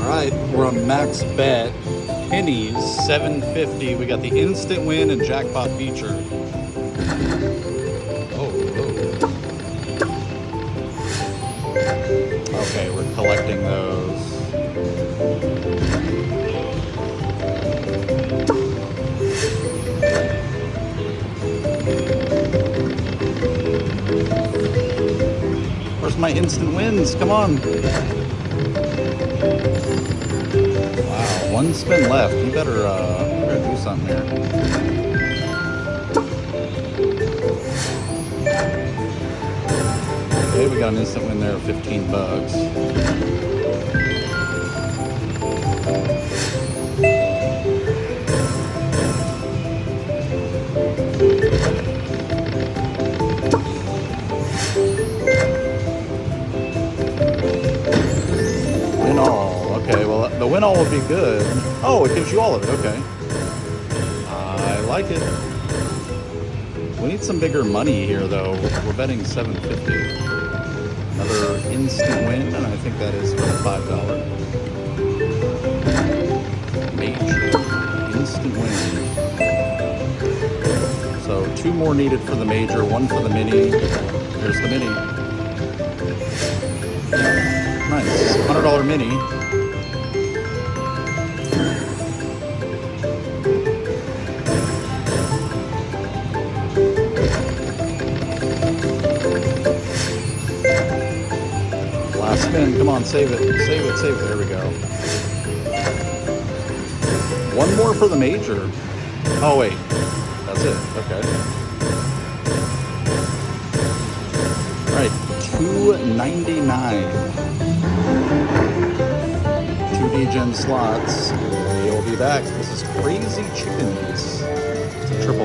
Alright, we're on max bet. Pennies, 750. We got the instant win and jackpot feature. Oh, oh. Okay, we're collecting those. Where's my instant wins? Come on. Wow, one spin left. You better do something here. Okay, we got an instant win there of 15 bucks. Win all. Okay, well, the win all would be good. Oh, it gives you all of it. Okay. I like it. We need some bigger money here, though. We're betting 750. Another instant win, and I think that is for the $5. Major instant win. So 2 more needed for the major, 1 for the mini. Here's the mini. Nice, $100 mini. Last spin, come on, save it, save it, save it, there we go. 1 more for the major. Oh wait, that's it, okay. Alright, $2.99. 2D Gen slots. We'll be back. This is Crazy Chickens. It's a triple